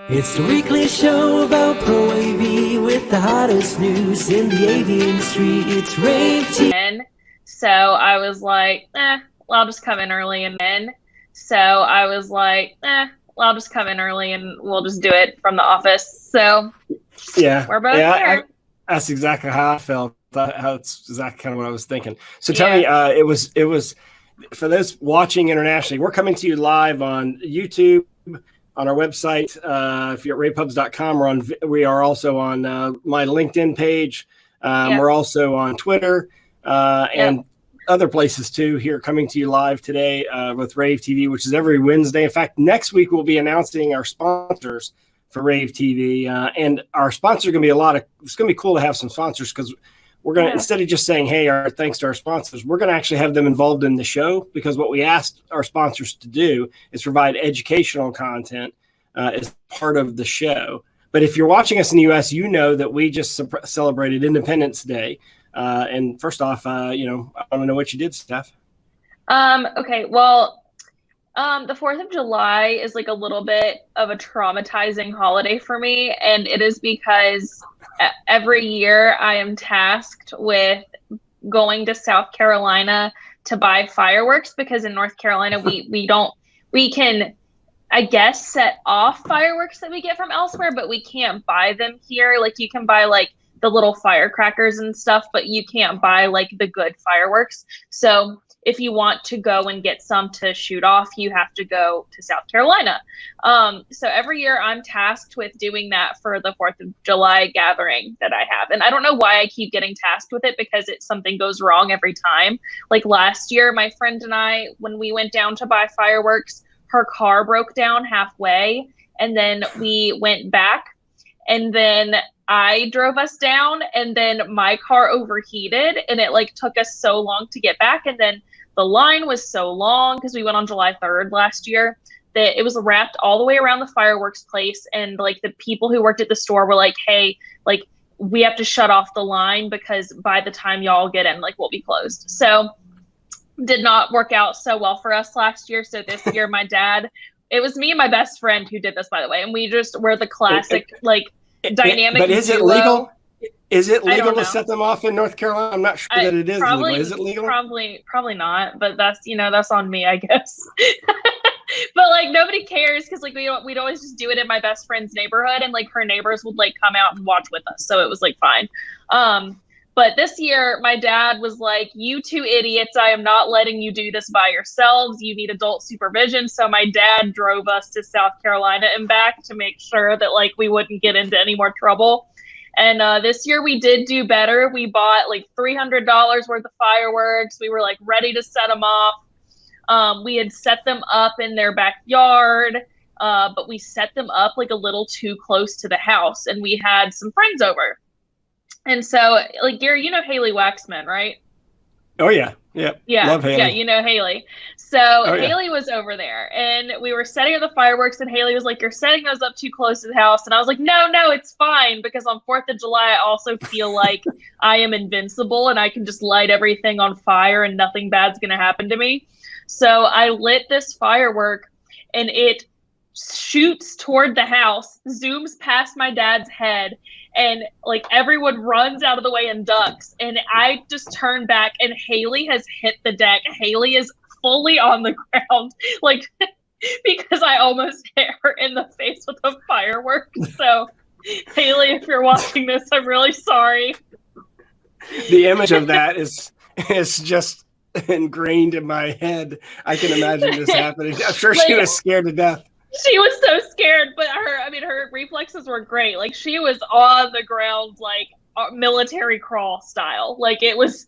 It's the weekly show about pro AV with the hottest news in the AV industry. It's rAVe TV. So I was like, well, I'll just come in early and I'll just come in early and we'll just do it from the office. So yeah, we're both here. That's exactly how I felt. That's exactly kind of what I was thinking. So tell me, it was for those watching internationally, we're coming to you live on YouTube, on our website. If you're at ravepubs.com, we are also on my LinkedIn page. We're also on Twitter and other places too. Here, coming to you live today with rAVe TV, which is every Wednesday. In fact, next week we'll be announcing our sponsors for rAVe TV, and our sponsors are going to be it's going to be cool to have some sponsors, because we're going to, instead of just saying, hey, our thanks to our sponsors, we're going to actually have them involved in the show, because what we asked our sponsors to do is provide educational content as part of the show. But if you're watching us in the U.S., you know that we just celebrated Independence Day. And first off, I want to know what you did, Steph. Okay, well, the 4th of July is like a little bit of a traumatizing holiday for me, and it is because every year I am tasked with going to South Carolina to buy fireworks, because in North Carolina we can, I guess, set off fireworks that we get from elsewhere, but we can't buy them here. Like, you can buy like the little firecrackers and stuff, but you can't buy like the good fireworks. So if you want to go and get some to shoot off, you have to go to South Carolina. So every year I'm tasked with doing that for the 4th of July gathering that I have. And I don't know why I keep getting tasked with it, because something goes wrong every time. Like last year, my friend and I, when we went down to buy fireworks, her car broke down halfway, and then we went back, and then I drove us down, and then my car overheated, and it like took us so long to get back. And then the line was so long, because we went on July 3rd last year, that it was wrapped all the way around the fireworks place. And like the people who worked at the store were like, hey, like we have to shut off the line, because by the time y'all get in, like we'll be closed. So did not work out so well for us last year. So this year, my dad, it was me and my best friend who did this, by the way. And we just were the classic, like, dynamic. But is it legal? Is it legal to set them off in North Carolina? I'm not sure that it is legal. Is it legal? Probably not. But that's on me, I guess. But like nobody cares, because like we'd always just do it in my best friend's neighborhood, and like her neighbors would like come out and watch with us, so it was like fine. But this year, my dad was like, you two idiots, I am not letting you do this by yourselves. You need adult supervision. So my dad drove us to South Carolina and back to make sure that like we wouldn't get into any more trouble. And this year we did do better. We bought like $300 worth of fireworks. We were like ready to set them off. We had set them up in their backyard, but we set them up like a little too close to the house, and we had some friends over. And so, like, Gary, you know Haley Waxman, right? Oh, yeah. Yeah. Love Haley. Yeah, you know Haley. So Haley was over there, and we were setting up the fireworks, and Haley was like, you're setting those up too close to the house. And I was like, no, it's fine, because on 4th of July, I also feel like I am invincible, and I can just light everything on fire, and nothing bad's going to happen to me. So I lit this firework, and it shoots toward the house, zooms past my dad's head, and like everyone runs out of the way and ducks. And I just turn back, and Haley has hit the deck. Haley is fully on the ground, like, because I almost hit her in the face with a firework. So Haley, if you're watching this, I'm really sorry. The image of that is just ingrained in my head. I can imagine this happening. I'm sure she was scared to death. She was so scared, but her reflexes were great. Like, she was on the ground, like military crawl style. Like, it was,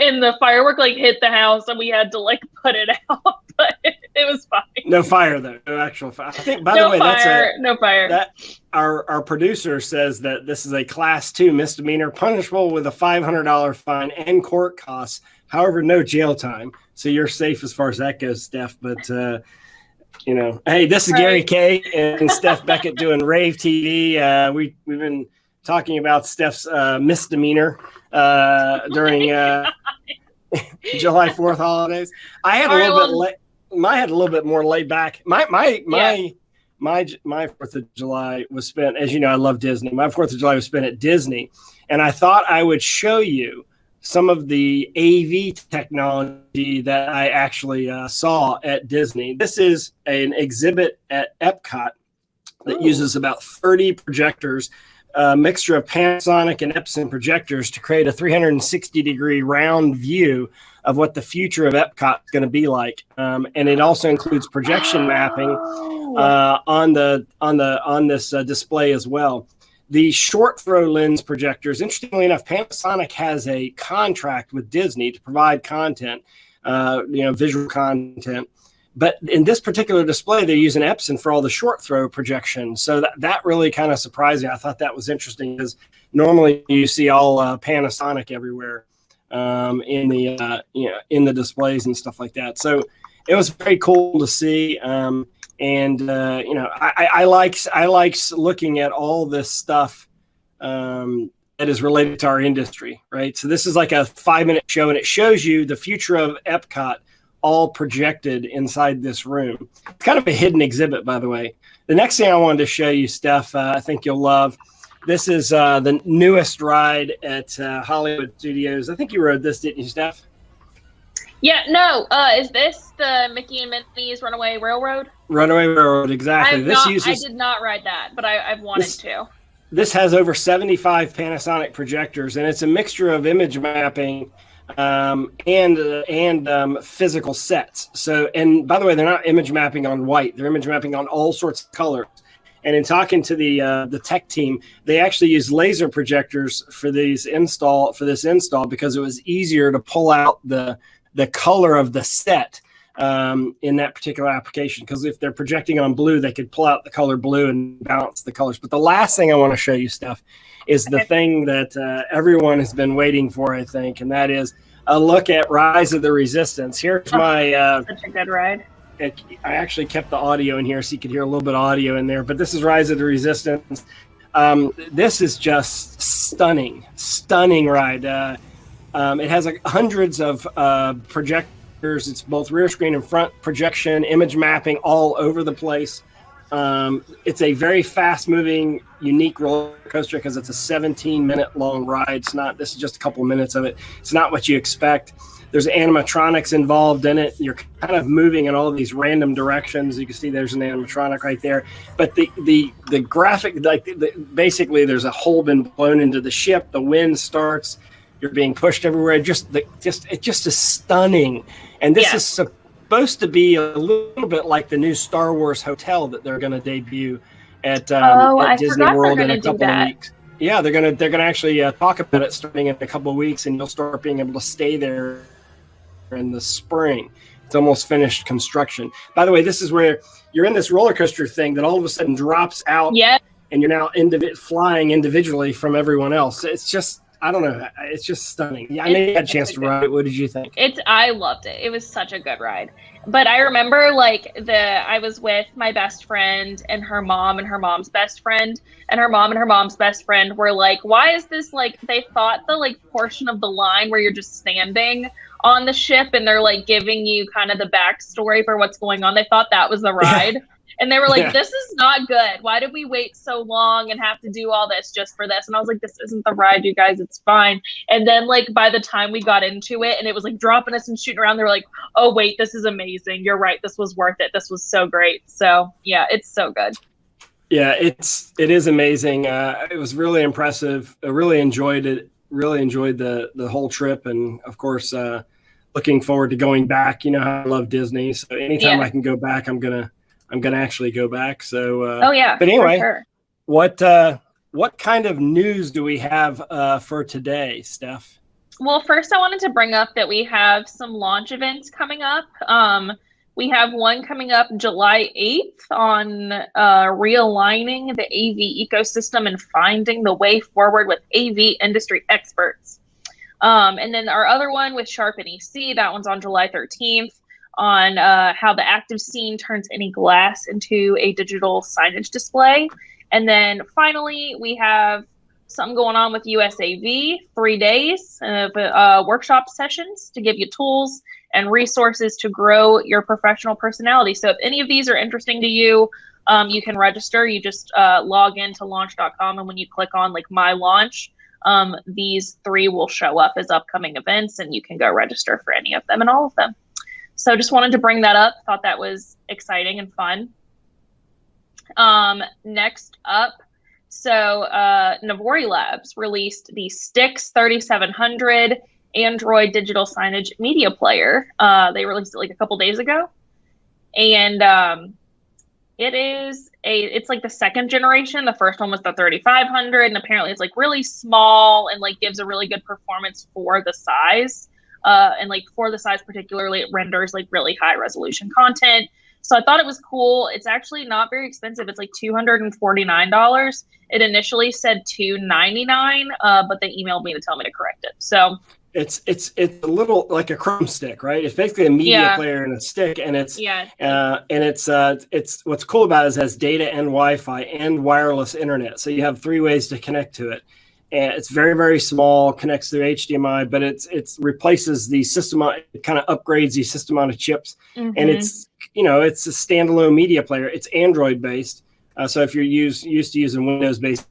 and the firework like hit the house, and we had to like put it out, but it was fine. No fire though, no actual fire. I think, by no the way, fire, no fire. That our producer says that this is a Class 2 misdemeanor, punishable with a $500 fine and court costs. However, no jail time. So you're safe as far as that goes, Steph. But hey, this is Gary K and Steph Beckett doing rAVe TV. We've been talking about Steph's misdemeanor during July 4th holidays. I had a little bit more laid back. My my 4th of July was spent, as you know, I love Disney. My 4th of July was spent at Disney, and I thought I would show you some of the AV technology that I actually saw at Disney. This is an exhibit at Epcot that uses about 30 projectors, a mixture of Panasonic and Epson projectors to create a 360-degree round view of what the future of Epcot is going to be like. And it also includes projection mapping on this display as well. The short throw lens projectors, interestingly enough, Panasonic has a contract with Disney to provide content, visual content. But in this particular display, they're using Epson for all the short throw projections. So that really kind of surprised me. I thought that was interesting because normally you see all Panasonic everywhere in the displays and stuff like that. So it was very cool to see. I like looking at all this stuff that is related to our industry, right? So this is like a 5-minute show, and it shows you the future of Epcot all projected inside this room. It's kind of a hidden exhibit, by the way. The next thing I wanted to show you, Steph, I think you'll love. This is the newest ride at Hollywood Studios. I think you rode this, didn't you, Steph? Yeah, no. Is this the Mickey and Minnie's Runaway Railroad? Runaway Railroad, exactly. I did not ride that, but I've wanted to. This has over 75 Panasonic projectors, and it's a mixture of image mapping and physical sets. So, and by the way, they're not image mapping on white; they're image mapping on all sorts of colors. And in talking to the tech team, they actually use laser projectors for this install because it was easier to pull out the color of the set in that particular application. Because if they're projecting on blue, they could pull out the color blue and balance the colors. But the last thing I want to show you, Steph, is the thing that everyone has been waiting for, I think, and that is a look at Rise of the Resistance. Here's my such a good ride. I actually kept the audio in here so you could hear a little bit of audio in there, but this is Rise of the Resistance. This is just stunning ride. It has like hundreds of projectors. It's both rear screen and front projection, image mapping all over the place. It's a very fast moving, unique roller coaster because it's a 17-minute long ride. This is just a couple of minutes of it. It's not what you expect. There's animatronics involved in it. You're kind of moving in all these random directions. You can see there's an animatronic right there. But the graphic, basically there's a hole been blown into the ship. The wind starts. You're being pushed everywhere. It just is stunning. And this is supposed to be a little bit like the new Star Wars hotel that they're going to debut at Disney World in a couple of weeks. Yeah, they're gonna actually talk about it starting in a couple of weeks, and you'll start being able to stay there in the spring. It's almost finished construction. By the way, this is where you're in this roller coaster thing that all of a sudden drops out, and you're now flying individually from everyone else. It's just, I don't know, it's just stunning. Yeah, I know you had a chance to ride it. What did you think? I loved it. It was such a good ride. But I remember I was with my best friend and her mom and her mom's best friend, and her mom and her mom's best friend were like, why is this they thought the portion of the line where you're just standing on the ship and they're giving you kind of the backstory for what's going on. They thought that was the ride. Yeah. And they were like, this is not good. Why did we wait so long and have to do all this just for this? And I was like, this isn't the ride, you guys. It's fine. And then by the time we got into it and it was dropping us and shooting around, they were like, oh, wait, this is amazing. You're right. This was worth it. This was so great. So, yeah, it's so good. Yeah, it is amazing. It was really impressive. I really enjoyed it. Really enjoyed the whole trip. And, of course, looking forward to going back. You know how I love Disney. So anytime I can go back, I'm gonna actually go back. So, but anyway, for sure. What kind of news do we have for today, Steph? Well, first I wanted to bring up that we have some launch events coming up. We have one coming up July 8th on realigning the AV ecosystem and finding the way forward with AV industry experts. And then our other one with Sharp and EC, that one's on July 13th. On how the active scene turns any glass into a digital signage display. And then finally, we have something going on with USAV, 3 days of workshop sessions to give you tools and resources to grow your professional personality. So if any of these are interesting to you, You can register. You just log into launch.com, and when you click on like my launch, these 3 will show up as upcoming events, and you can go register for any of them and all of them. So just wanted to bring that up. Thought that was exciting and fun. Next up, so Navori Labs released the Stix 3700 Android digital signage media player. They released it like a couple days ago, and it's like the 2nd generation. The first one was the 3500, and apparently it's like really small and like gives a really good performance for the size. And like for the size particularly, it renders like really high resolution content. So I thought it was cool. It's actually not very expensive. It's like $249. It initially said $299, but they emailed me to tell me to correct it. So it's a little like a Chrome stick, right? It's basically a media player and a stick, and it's what's cool about it is it has data and Wi-Fi and wireless internet. So you have 3 ways to connect to it. And it's very, very small, connects through HDMI, but it replaces the system. It kind of upgrades the system on chips, and it's a standalone media player. It's Android based, so if you're used to using Windows based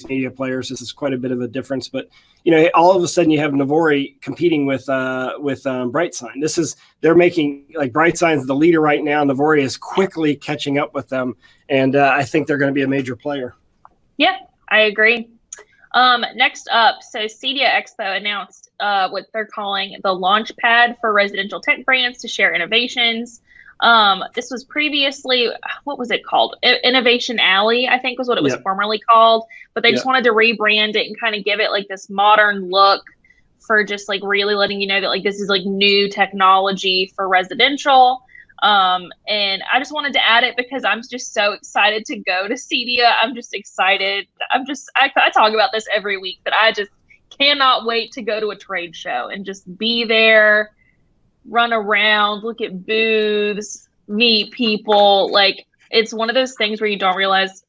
media players, this is quite a bit of a difference. But all of a sudden you have Navori competing with BrightSign. They're making like BrightSign's the leader right now. Navori is quickly catching up with them, and I think they're going to be a major player. Yeah, I agree. Next up, so CEDIA Expo announced what they're calling the launch pad for residential tech brands to share innovations. This was previously, what was it called? Innovation Alley, I think was what it was formerly called. But they just wanted to rebrand it and kind of give it like this modern look for just like really letting you know that like this is like new technology for residential. And I just wanted to add it because I'm just so excited to go to CEDIA. I'm just excited. I talk about this every week, but I just cannot wait to go to a trade show and just be there, run around, look at booths, meet people. Like it's one of those things where you don't realize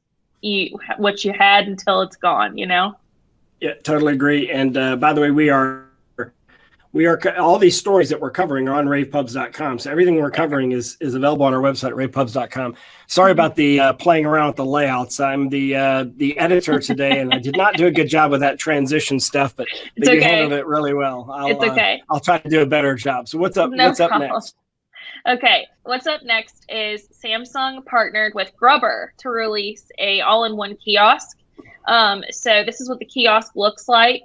what you had until it's gone, Yeah, totally agree. And by the way, we are all these stories that we're covering are on ravepubs.com. So everything we're covering is available on our website at ravepubs.com. Sorry about the playing around with the layouts. I'm the editor today, and I did not do a good job with that transition stuff, but you handled it really well. It's okay. I'll try to do a better job. So what's up next? Okay, what's up next is Samsung partnered with Grubber to release a all-in-one kiosk. So this is what the kiosk looks like.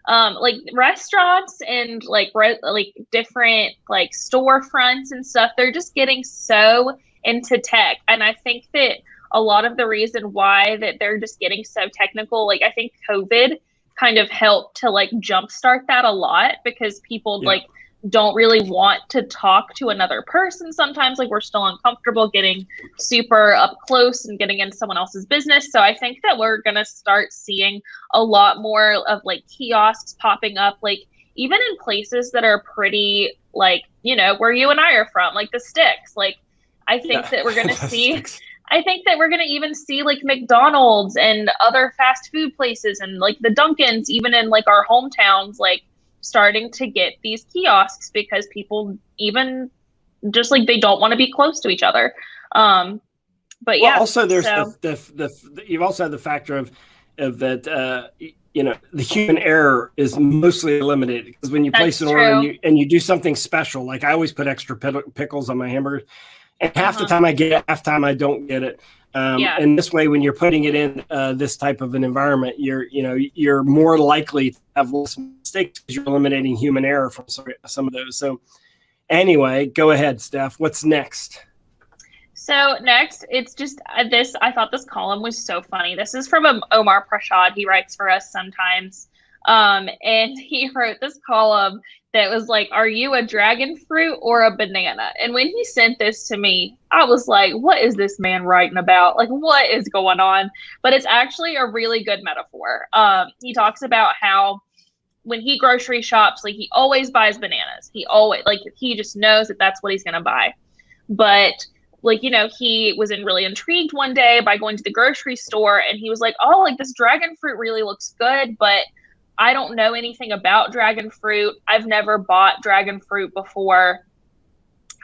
Like restaurants and like different like storefronts and stuff, they're just getting so into tech. And I think that a lot of the reason why that they're just getting so technical, like I think COVID kind of helped to like jumpstart that a lot because people like don't really want to talk to another person sometimes. Like we're still uncomfortable getting super up close and getting into someone else's business. So I think that we're going to start seeing a lot more of like kiosks popping up, like even in places that are pretty like, where you and I are from, like the Sticks. Like I think that we're going to see, I think that we're going to even see like McDonald's and other fast food places and like the Dunkins, even in like our hometowns, like starting to get these kiosks because people even just like they don't want to be close to each other. But yeah. Also, there's you've also had the factor of that. The human error is mostly eliminated because when you place an order and you do something special, like I always put extra pickles on my hamburgers, and half the time I get it, half the time I don't get it. And this way, when you're putting it in this type of an environment, you're more likely to have less mistakes because you're eliminating human error from some of those. So anyway, go ahead, Steph. What's next? So next, it's just this. I thought this column was so funny. This is from Omar Prashad. He writes for us sometimes. And he wrote this column that was like, are you a dragon fruit or a banana? And when he sent this to me, I was like, what is this man writing about? Like, what is going on? But it's actually a really good metaphor. He talks about how when he grocery shops, like he always buys bananas. He just knows that that's what he's going to buy. But he was really intrigued one day by going to the grocery store and he was like, oh, like this dragon fruit really looks good, but I don't know anything about dragon fruit. I've never bought dragon fruit before.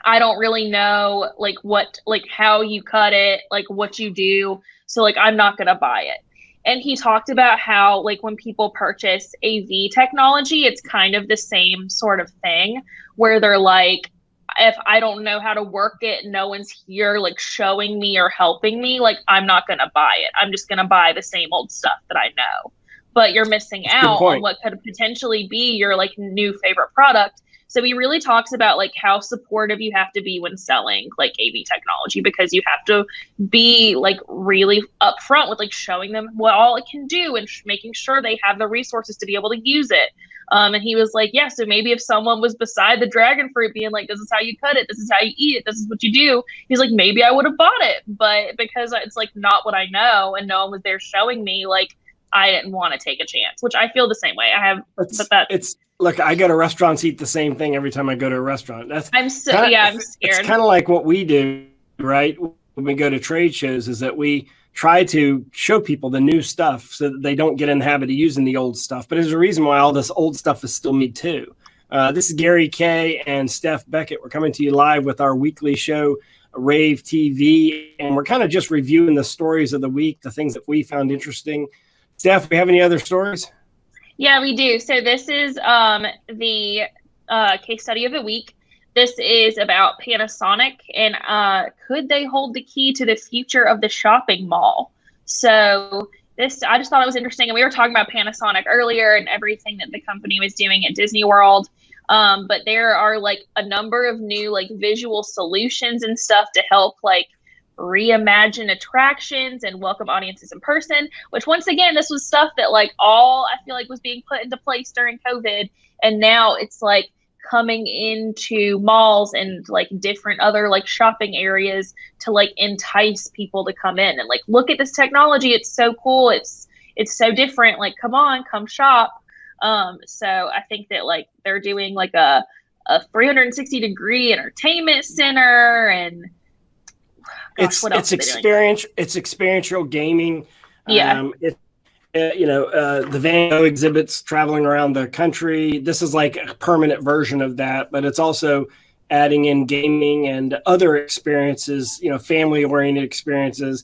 I don't really know like what, like how you cut it, like what you do. So like, I'm not going to buy it. And he talked about how like when people purchase AV technology, it's kind of the same sort of thing where they're like, if I don't know how to work it, no one's here like showing me or helping me, like I'm not going to buy it. I'm just going to buy the same old stuff that I know. But you're missing out on what could potentially be your like new favorite product. So he really talks about like how supportive you have to be when selling like AV technology, because you have to be like really upfront with like showing them what all it can do and making sure they have the resources to be able to use it. And he was like, yeah, so maybe if someone was beside the dragon fruit being like, this is how you cut it, this is how you eat it, this is what you do, he's like, maybe I would have bought it. But because it's like not what I know and no one was there showing me, like I didn't want to take a chance, which I feel the same way. I have, look, I go to restaurants, eat the same thing every time I go to a restaurant. I'm scared. It's kind of like what we do, right? When we go to trade shows, is that we try to show people the new stuff so that they don't get in the habit of using the old stuff. But there's a reason why all this old stuff is still me too. This is Gary K and Steph Beckett. We're coming to you live with our weekly show, rAVe TV, and we're kind of just reviewing the stories of the week, the things that we found interesting. Steph, we have any other stories? Yeah, we do. So this is the case study of the week. This is about Panasonic and could they hold the key to the future of the shopping mall? So this, I just thought it was interesting. And we were talking about Panasonic earlier and everything that the company was doing at Disney World. But there are like a number of new like visual solutions and stuff to help like reimagine attractions and welcome audiences in person, which once again, this was stuff that like all I feel like was being put into place during COVID. And now it's like coming into malls and like different other like shopping areas to like entice people to come in and like look at this technology. It's so cool. It's so different. Like, come on, come shop. So I think that like they're doing like a 360-degree entertainment center, and it's experiential gaming. Yeah. The Van Gogh exhibits traveling around the country. This is like a permanent version of that, but it's also adding in gaming and other experiences, family-oriented experiences,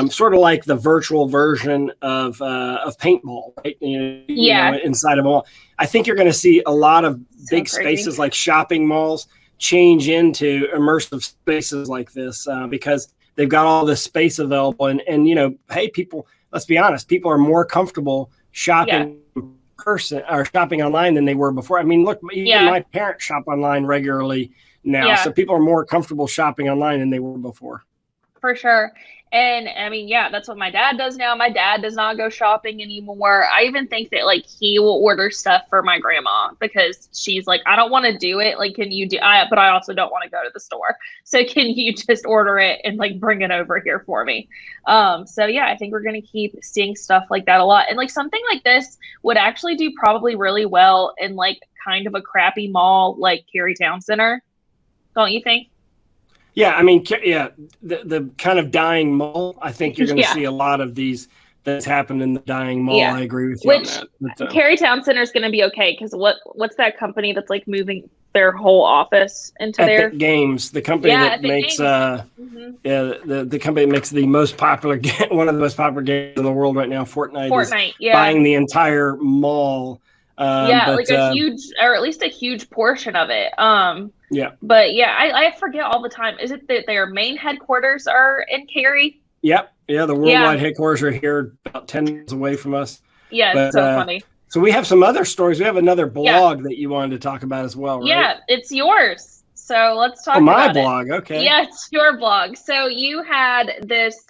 sort of like the virtual version of paintball, right? Inside of a mall. I think you're going to see a lot of big spaces like shopping malls change into immersive spaces like this because they've got all this space available. And hey, people, let's be honest, people are more comfortable shopping in person or shopping online than they were before. I mean, look, even my parents shop online regularly now. So people are more comfortable shopping online than they were before. For sure. And I mean, that's what my dad does now. My dad does not go shopping anymore. I even think that like he will order stuff for my grandma because she's like, I don't want to do it. Like, can you do but I also don't want to go to the store. So can you just order it and like bring it over here for me? So yeah, I think we're going to keep seeing stuff like that a lot. And like something like this would actually do probably really well in like kind of a crappy mall like Cary Town Center. Don't you think? Yeah, I mean, the kind of dying mall. I think you're going to see a lot of these that's happened in the dying mall. I agree with you on that. But, Cary Town Center is going to be okay because what's that company that's like moving their whole office into there? Epic Games, the company that makes the company that makes the most popular one of the most popular games in the world right now, Fortnite is buying the entire mall. Like a huge, or at least a huge portion of it. But I forget all the time. Is it that their main headquarters are in Cary? Yep. Yeah, the worldwide headquarters are here about 10 miles away from us. Yeah, it's so funny. So we have some other stories. We have another blog that you wanted to talk about as well, right? Yeah, it's yours. So let's talk about my blog. Okay. Yeah, it's your blog. So you had this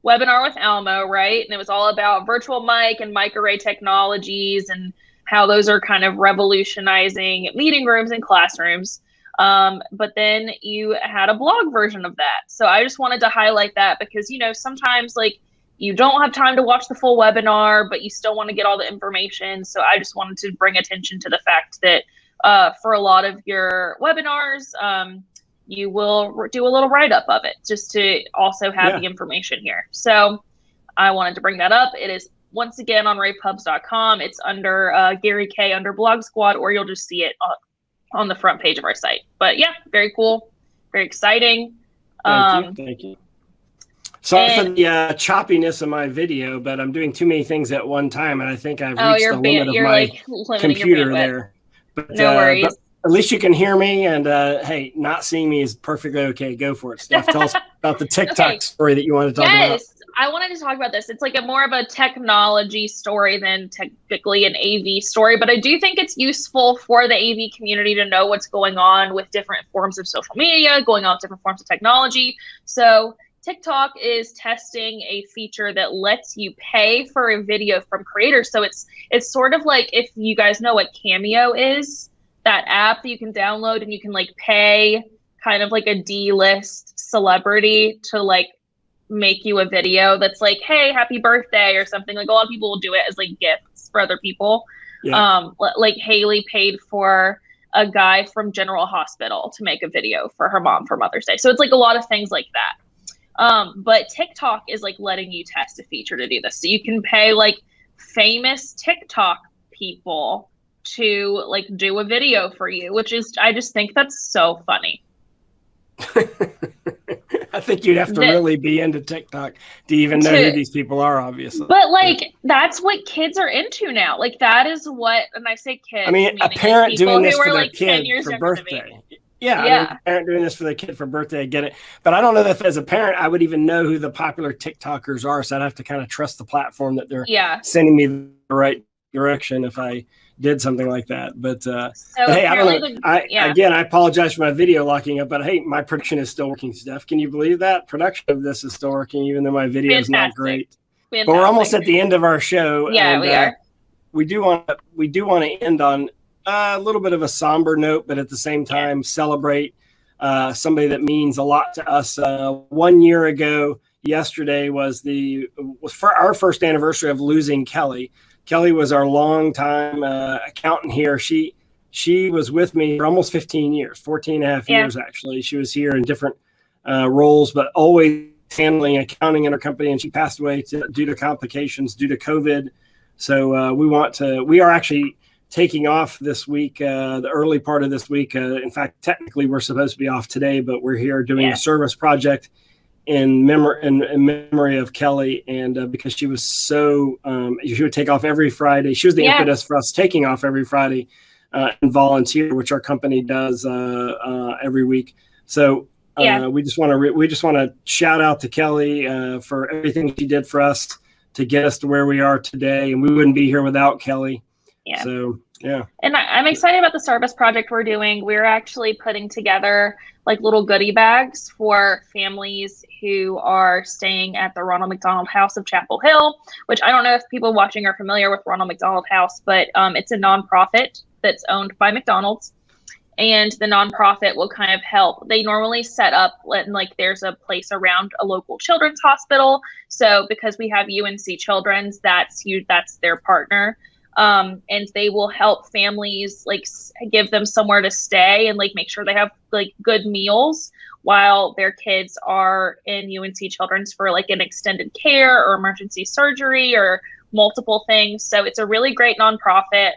webinar with Almo, right? And it was all about virtual mic and mic array technologies and how those are kind of revolutionizing meeting rooms and classrooms. But then you had a blog version of that. So I just wanted to highlight that because, sometimes like you don't have time to watch the full webinar, but you still want to get all the information. So I just wanted to bring attention to the fact that for a lot of your webinars, you will do a little write-up of it just to also have the information here. So I wanted to bring that up. It is once again on ravepubs.com. It's under Gary K under Blog Squad, or you'll just see it on the front page of our site. But yeah, very cool, very exciting. Thank you. Sorry for the choppiness of my video, but I'm doing too many things at one time, and I think I've reached the limit of my computer there. But, no worries. But at least you can hear me, and hey, not seeing me is perfectly okay. Go for it, Steph. Tell us about the TikTok story that you want to talk about. Yes, I wanted to talk about this. It's like more of a technology story than technically an AV story, but I do think it's useful for the AV community to know what's going on with different forms of social media, going on with different forms of technology. So TikTok is testing a feature that lets you pay for a video from creators. So it's sort of like, if you guys know what Cameo is, that app that you can download and you can like pay kind of like a D-list celebrity to like make you a video that's like, hey, happy birthday or something. Like a lot of people will do it as like gifts for other people. Yeah. Like Haley paid for a guy from General Hospital to make a video for her mom for Mother's Day. So it's like a lot of things like that. But TikTok is like letting you test a feature to do this. So you can pay like famous TikTok people to like do a video for you, which is, I just think that's so funny. I think you'd have to really be into TikTok to even know who these people are, obviously. But like, that's what kids are into now. Like that is what, and I say kids, I mean, a parent like doing this for their like kid for birthday. Yeah, I mean, a parent doing this for their kid for birthday, I get it. But I don't know that as a parent, I would even know who the popular TikTokers are. So I'd have to kind of trust the platform that they're sending me the right direction if I did something like that. But hey, I don't know. Again, I apologize for my video locking up, but hey, my production is still working, Steph. Can you believe that? Production of this is still working, even though my video is not great. Fantastic. But we're almost at the end of our show. Yeah, we are. We do want to end on a little bit of a somber note, but at the same time, celebrate somebody that means a lot to us. 1 year ago, yesterday was for our first anniversary of losing Kelly. Kelly was our longtime accountant here. She was with me for almost 15 years, 14 and a half years, actually. She was here in different roles, but always handling accounting in our company. And she passed away due to complications, due to COVID. So we are actually taking off this week, the early part of this week. In fact, technically we're supposed to be off today, but we're here doing a service project in memory of Kelly. And because she was so, she would take off every Friday. She was the impetus for us taking off every Friday and volunteer, which our company does every week. So we just want to shout out to Kelly for everything she did for us to get us to where we are today. And we wouldn't be here without Kelly. Yeah. So, yeah. And I'm excited about the service project we're doing. We're actually putting together like little goodie bags for families who are staying at the Ronald McDonald House of Chapel Hill, which I don't know if people watching are familiar with Ronald McDonald House, but it's a nonprofit that's owned by McDonald's. And the nonprofit will kind of help. They normally set up like there's a place around a local children's hospital. So because we have UNC Children's, that's their partner. And they will help families like give them somewhere to stay and like make sure they have like good meals while their kids are in UNC Children's for like an extended care or emergency surgery or multiple things. So it's a really great nonprofit.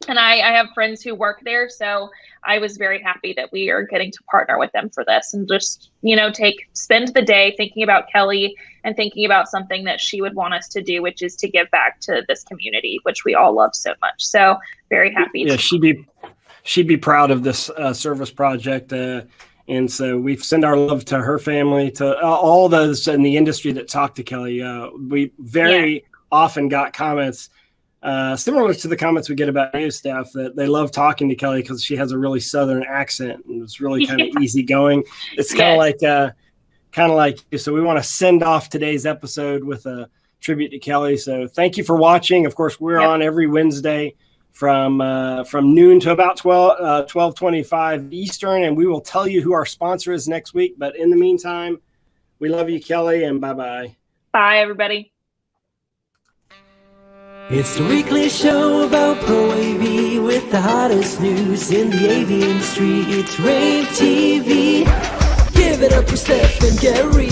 And I have friends who work there, so I was very happy that we are getting to partner with them for this and just, spend the day thinking about Kelly and thinking about something that she would want us to do, which is to give back to this community, which we all love so much. So very happy. Yeah, she'd be proud of this service project. And so we send our love to her family, to all those in the industry that talk to Kelly. We very often got comments similar to the comments we get about you, Steph, that they love talking to Kelly because she has a really Southern accent and it's really kind of easygoing. It's kind of like, so we want to send off today's episode with a tribute to Kelly. So thank you for watching. Of course, we're on every Wednesday from noon to about 12:25 Eastern, and we will tell you who our sponsor is next week. But in the meantime, we love you, Kelly, and bye-bye. Bye, everybody. It's the weekly show about Pro AV with the hottest news in the AV industry. It's rAVe TV. Give it up for Steph and Gary.